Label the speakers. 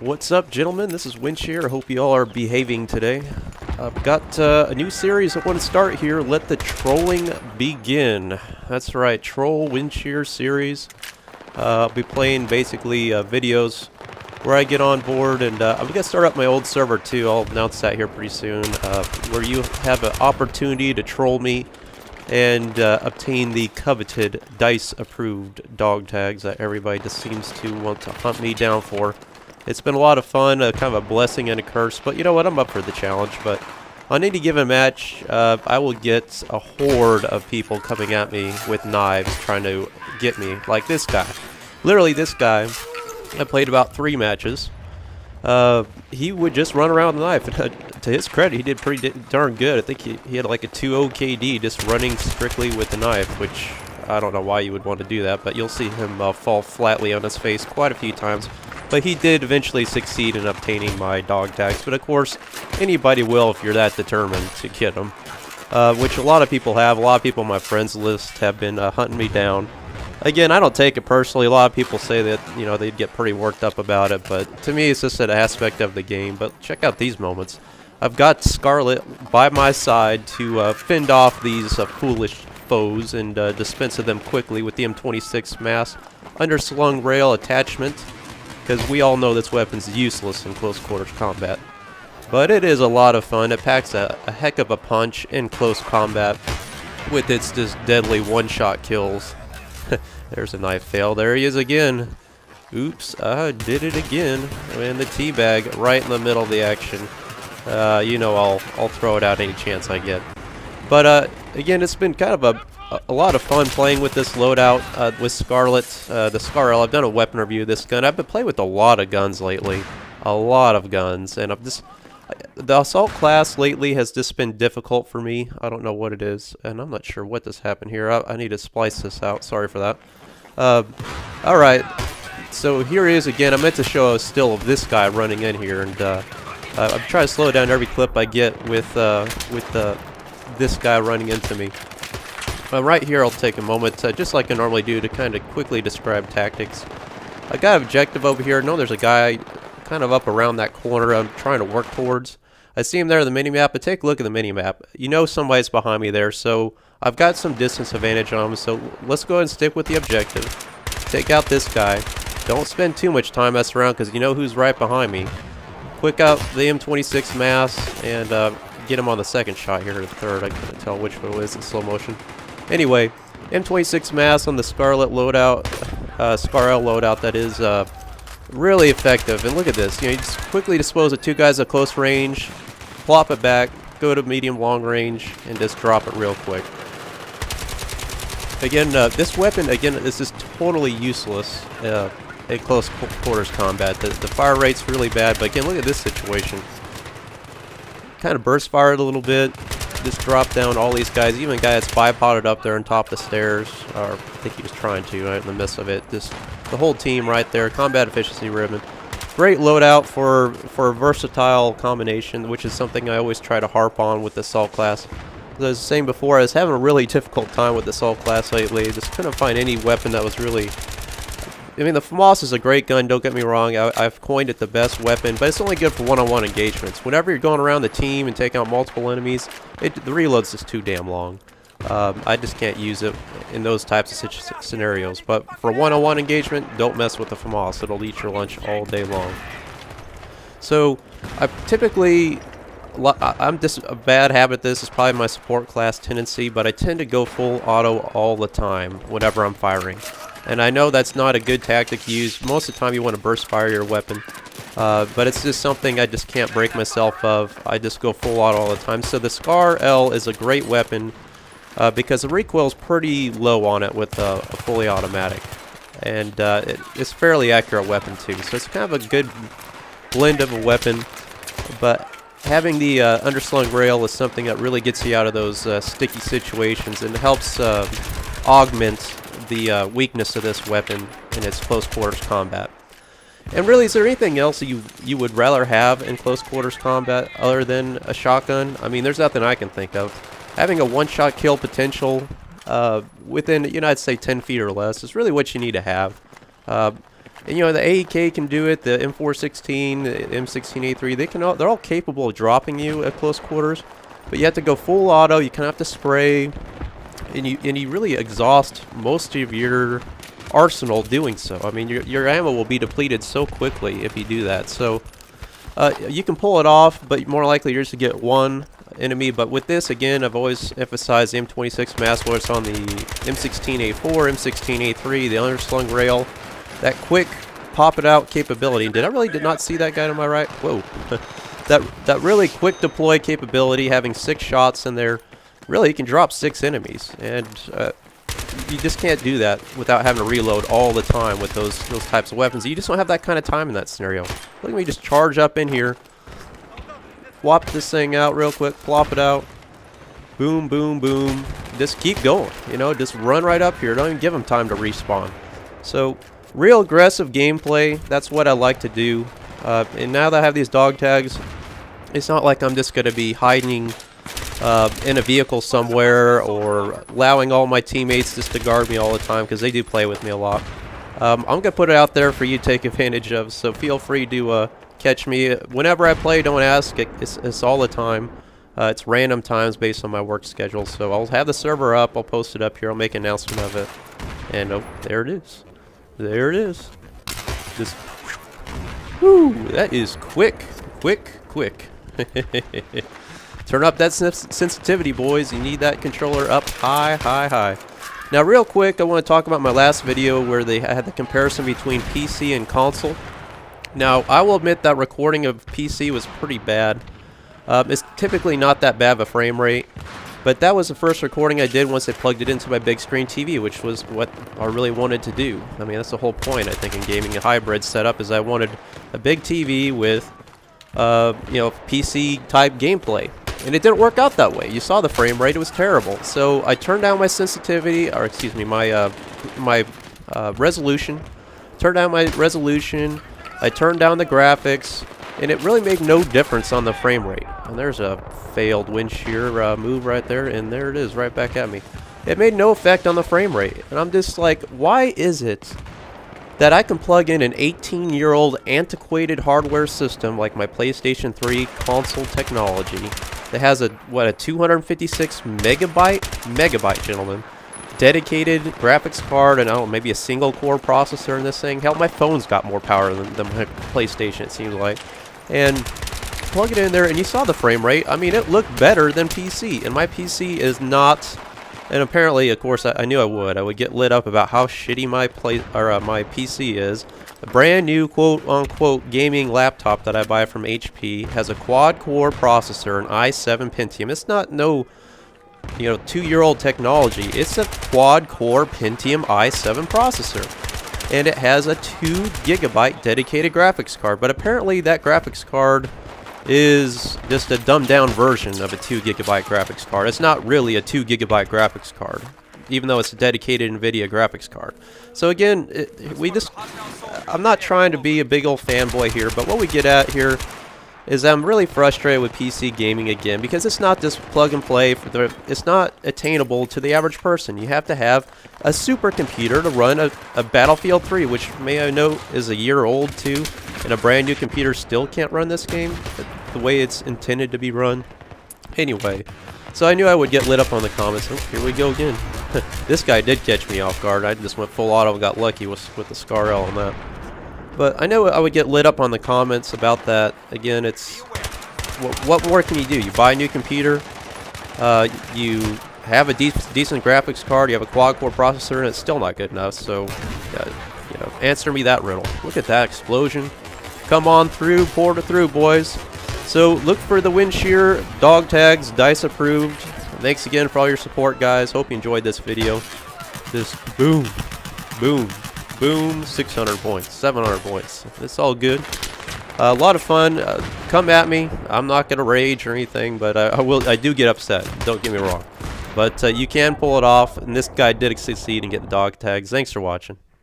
Speaker 1: What's up, gentlemen? This is Windshear. I hope you all are behaving today. I've got a new series I want to start here. Let the trolling begin. That's right, Troll Windshear series. I'll be playing basically videos where I get on board, and I'm going to start up my old server too. I'll announce that here pretty soon, where you have an opportunity to troll me and obtain the coveted DICE-approved dog tags that everybody just seems to want to hunt me down for. It's been a lot of fun, kind of a blessing and a curse, but you know what, I'm up for the challenge. But on any given match, I will get a horde of people coming at me with knives trying to get me, like this guy. Literally this guy, I played about 3 matches. He would just run around with a knife. To his credit, he did pretty darn good. I think he had like a 2-0 KD just running strictly with the knife, which I don't know why you would want to do that, but you'll see him fall flatly on his face quite a few times. But he did eventually succeed in obtaining my dog tags. But of course, anybody will if you're that determined to get them, which a lot of people have. A lot of people on my friends list have been hunting me down. Again, I don't take it personally. A lot of people say that, you know, they'd get pretty worked up about it, but to me it's just an aspect of the game. But check out these moments. I've got Scarlet by my side to fend off these foolish foes and dispense of them quickly with the M26 mass underslung rail attachment, because we all know this weapon's useless in close quarters combat. But it is a lot of fun. It packs a heck of a punch in close combat with its just deadly one-shot kills. There's a knife fail. There he is again. Oops, I did it again. And the teabag right in the middle of the action. You know I'll throw it out any chance I get. But again, it's been kind of a lot of fun playing with this loadout with Scarlet, the Scar-L. I've done a weapon review of this gun. I've been playing with a lot of guns lately. A lot of guns. And the assault class lately has just been difficult for me. I don't know what it is, and I'm not sure what just happened here. I need to splice this out. Sorry for that. Alright, so here he is again. I meant to show a still of this guy running in here, and I'm trying to slow down every clip I get with this guy running into me. Right here, I'll take a moment, just like I normally do, to kind of quickly describe tactics. I got an objective over here. I know there's a guy kind of up around that corner I'm trying to work towards. I see him there on the minimap, but take a look at the minimap. You know somebody's behind me there, so I've got some distance advantage on him, so let's go ahead and stick with the objective. Take out this guy. Don't spend too much time messing around, because you know who's right behind me. Quick out the M26 mass, and get him on the second shot here, or the third. I couldn't tell which one it was in slow motion. Anyway, M26 mass on the Scarlet loadout, Scar-L loadout, that is, really effective. And look at this, you know, you just quickly dispose of 2 guys at close range, plop it back, go to medium long range, and just drop it real quick. Again, this weapon, again, is just totally useless in close quarters combat. The fire rate's really bad, but again, look at this situation. Kind of burst fired a little bit, just drop down all these guys, even a guy that's bipoded up there on top of the stairs, or I think he was trying to, right in the midst of it. Just the whole team right there, combat efficiency ribbon. Great loadout for a versatile combination, which is something I always try to harp on with the assault class. As I was saying before, I was having a really difficult time with the assault class lately. Just couldn't find any weapon that was really... I mean, the FAMAS is a great gun, don't get me wrong. I've coined it the best weapon, but it's only good for one-on-one engagements. Whenever you're going around the team and taking out multiple enemies, the reload's just too damn long. I just can't use it in those types of scenarios. But for one-on-one engagement, don't mess with the FAMAS. It'll eat your lunch all day long. So, I typically... I'm just a bad habit. This is probably my support class tendency, but I tend to go full auto all the time whenever I'm firing. And I know that's not a good tactic to use. Most of the time you want to burst fire your weapon. But it's just something I just can't break myself of. I just go full auto all the time. So the Scar-L is a great weapon because the recoil is pretty low on it with a fully automatic. And it's a fairly accurate weapon too. So it's kind of a good blend of a weapon. But having the underslung rail is something that really gets you out of those sticky situations and helps augment the weakness of this weapon in its close quarters combat. And really, is there anything else you would rather have in close quarters combat other than a shotgun? I mean, there's nothing I can think of. Having a one-shot kill potential within, you know, I'd say 10 feet or less is really what you need to have. And, you know, the AEK can do it, the M416, the M16A3, they're all capable of dropping you at close quarters. But you have to go full auto, you kind of have to spray, and you really exhaust most of your arsenal doing so. I mean, your ammo will be depleted so quickly if you do that. So you can pull it off, but more likely you're just to get one enemy. But with this, again, I've always emphasized M26 mask, whether it's on the M16A4, M16A3, the underslung rail. That quick pop it out capability. Did not see that guy to my right? Whoa. that really quick deploy capability, having 6 shots in there, really you can drop 6 enemies, and you just can't do that without having to reload all the time with those types of weapons. You just don't have that kind of time in that scenario. Look at me just charge up in here, swap this thing out real quick, plop it out, boom, boom, boom. Just keep going, you know, just run right up here. Don't even give them time to respawn. So real aggressive gameplay, that's what I like to do. And now that I have these dog tags, it's not like I'm just going to be hiding in a vehicle somewhere or allowing all my teammates just to guard me all the time, because they do play with me a lot. I'm going to put it out there for you to take advantage of, so feel free to catch me. Whenever I play, don't ask, it's all the time. It's random times based on my work schedule, so I'll have the server up, I'll post it up here, I'll make an announcement of it. And oh, there it is. There it is. Just, whoo, that is quick, quick, quick. Turn up that sensitivity, boys. You need that controller up high, high, high. Now, real quick, I want to talk about my last video where they had the comparison between PC and console. Now, I will admit that recording of PC was pretty bad. It's typically not that bad of a frame rate, but that was the first recording I did once I plugged it into my big screen TV, which was what I really wanted to do. I mean, that's the whole point, I think, in gaming a hybrid setup, is I wanted a big TV with, you know, PC-type gameplay. And it didn't work out that way. You saw the frame rate, it was terrible. So I turned down my sensitivity, or excuse me, my resolution. Turned down my resolution, I turned down the graphics, and it really made no difference on the frame rate. And there's a failed Windshear move right there, and there it is, right back at me. It made no effect on the frame rate. And I'm just like, why is it that I can plug in an 18-year-old antiquated hardware system like my PlayStation 3 console technology that has a 256 megabyte, gentlemen, dedicated graphics card, and I don't know, maybe a single core processor in this thing. Hell, my phone's got more power than my PlayStation, it seems like. And plug it in there, and you saw the frame rate. I mean, it looked better than PC, and my PC is not. And apparently, of course, I knew I would get lit up about how shitty my PC is. A brand new quote-unquote gaming laptop that I buy from HP has a quad-core processor, an i7 Pentium. It's not no, you know, 2-year-old technology. It's a quad-core Pentium i7 processor, and it has a 2 GB dedicated graphics card. But apparently, that graphics card is just a dumbed down version of a 2 GB graphics card. It's not really a 2 GB graphics card, even though it's a dedicated NVIDIA graphics card. So again, I'm not trying to be a big old fanboy here, but what we get at here is I'm really frustrated with PC gaming again, because it's not just plug and play. It's not attainable to the average person. You have to have a supercomputer to run a Battlefield 3, which, may I note, is a year old too, and a brand new computer still can't run this game the way it's intended to be run. Anyway, so I knew I would get lit up on the comments. Oh, here we go again. This guy did catch me off guard. I just went full auto and got lucky with the Scar L on that. But I know I would get lit up on the comments about that. Again, it's what more can you do? You buy a new computer, you have a decent graphics card, you have a quad-core processor, and it's still not good enough. So, you know, answer me that riddle. Look at that explosion! Come on through, pour it through, boys. So look for the Windshear dog tags, dice approved. Thanks again for all your support, guys. Hope you enjoyed this video. Just boom, boom, boom, 600 points, 700 points. It's all good. A lot of fun. Come at me. I'm not gonna rage or anything, but I do get upset. Don't get me wrong. But you can pull it off, and this guy did succeed and get the dog tags. Thanks for watching.